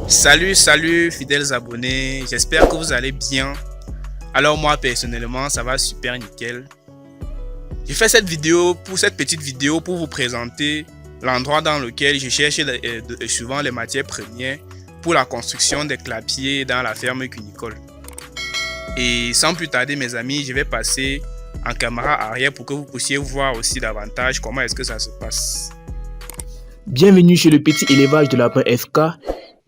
Salut fidèles abonnés, j'espère que vous allez bien. Alors moi personnellement ça va super nickel. J'ai fait cette petite vidéo pour vous présenter l'endroit dans lequel je cherche souvent les matières premières pour la construction des clapiers dans la ferme cunicole. Et sans plus tarder mes amis, je vais passer en caméra arrière pour que vous puissiez voir aussi davantage comment est-ce que ça se passe. Bienvenue chez le petit élevage de lapin FK.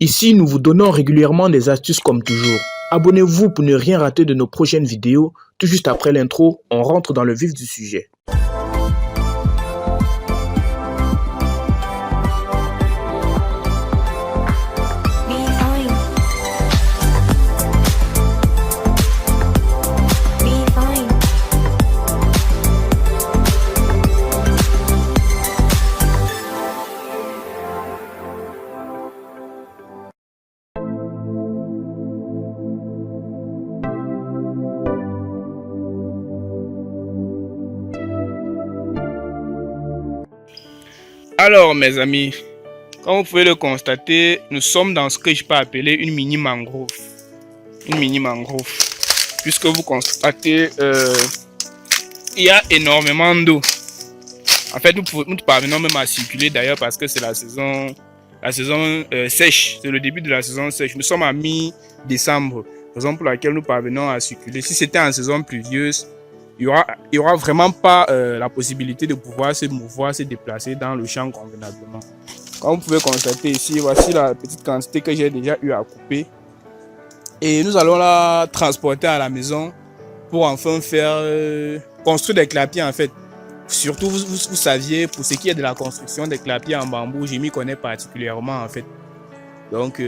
Ici, nous vous donnons régulièrement des astuces comme toujours. Abonnez-vous pour ne rien rater de nos prochaines vidéos. Tout juste après l'intro, on rentre dans le vif du sujet. Alors mes amis, comme vous pouvez le constater, nous sommes dans ce que je peux appeler une mini mangrove. Puisque vous constatez, il y a énormément d'eau. En fait, nous parvenons même à circuler d'ailleurs parce que c'est la saison sèche. C'est le début de la saison sèche. Nous sommes à mi-décembre, raison pour laquelle nous parvenons à circuler. Si c'était en saison pluvieuse, il y aura vraiment pas la possibilité de pouvoir se mouvoir, se déplacer dans le champ convenablement. Comme vous pouvez constater ici, voici la petite quantité que j'ai déjà eu à couper. Et nous allons la transporter à la maison pour enfin faire construire des clapiers en fait. Surtout, vous saviez, pour ce qui est de la construction des clapiers en bambou, je m'y connais particulièrement en fait. Donc,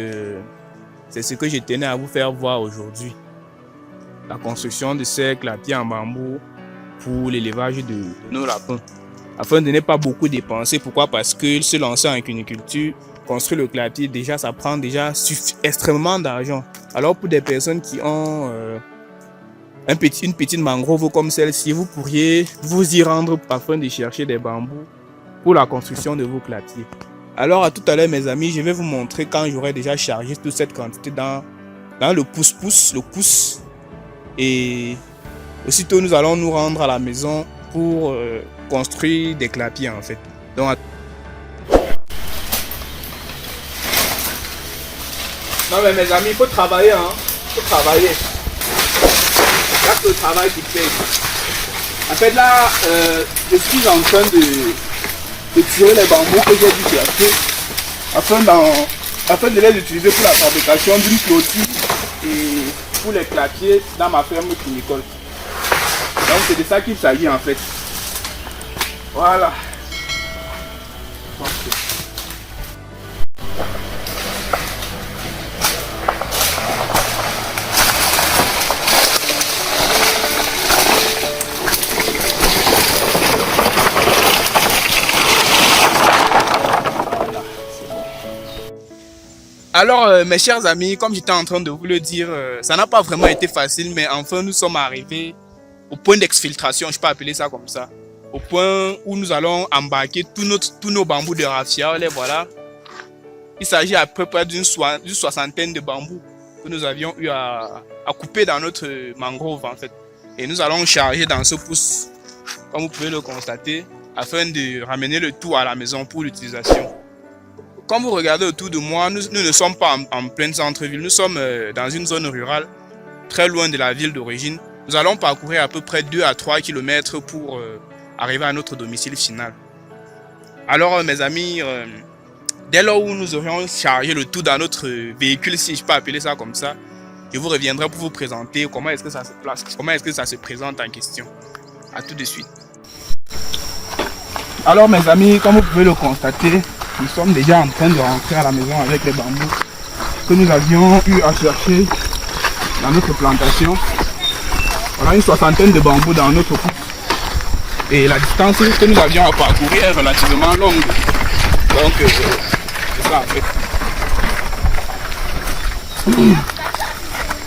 c'est ce que je tenais à vous faire voir aujourd'hui. La construction de ces clapiers en bambou pour l'élevage de nos lapins. Afin de ne pas beaucoup dépenser. Pourquoi? Parce que se lancer en cuniculture, construire le clapier, déjà, ça prend extrêmement d'argent. Alors pour des personnes qui ont une petite mangrove comme celle-ci, vous pourriez vous y rendre afin de chercher des bambous pour la construction de vos clapiers. Alors à tout à l'heure mes amis, je vais vous montrer quand j'aurai déjà chargé toute cette quantité dans le pouce. Et aussitôt nous allons nous rendre à la maison pour construire des clapiers en fait. Donc, non mais mes amis, il faut travailler hein. Il faut travailler. Là c'est le travail qui paye. En fait là, je suis en train de tirer les bambous que j'ai dû chercher afin de les utiliser pour la fabrication d'une clôture et pour les clapiers dans ma ferme cunicole. Donc c'est de ça qu'il s'agit en fait. Voilà. Alors mes chers amis, comme j'étais en train de vous le dire, ça n'a pas vraiment été facile, mais enfin nous sommes arrivés au point d'exfiltration, je peux appeler ça comme ça. Au point où nous allons embarquer tous nos bambous de raffia, les voilà. Il s'agit à peu près d'une soixantaine de bambous que nous avions eu à couper dans notre mangrove en fait. Et nous allons charger dans ce pouce, comme vous pouvez le constater, afin de ramener le tout à la maison pour l'utilisation. Comme vous regardez autour de moi, nous ne sommes pas en plein centre-ville, nous sommes dans une zone rurale, très loin de la ville d'origine. Nous allons parcourir à peu près 2 à 3 km pour arriver à notre domicile final. Alors mes amis, dès lors où nous aurons chargé le tout dans notre véhicule, si je peux appeler ça comme ça, je vous reviendrai pour vous présenter comment est-ce que ça se place, comment est-ce que ça se présente en question. A tout de suite. Alors mes amis, comme vous pouvez le constater, nous sommes déjà en train de rentrer à la maison avec les bambous que nous avions eu à chercher dans notre plantation. Voilà une soixantaine de bambous dans notre pouce. Et la distance que nous avions à parcourir est relativement longue. Donc c'est ça en fait.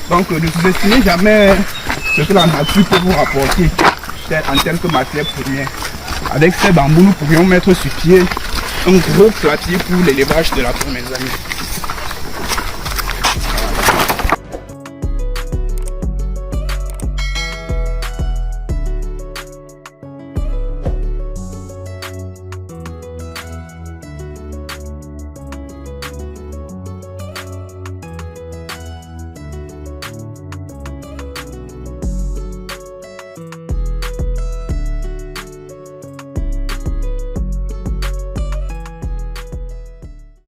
Donc ne sous-estimez jamais ce que la nature peut vous rapporter en termes de matière première. Avec ces bambous, nous pourrions mettre sur pied un gros clapier pour l'élevage de lapins, mes amis.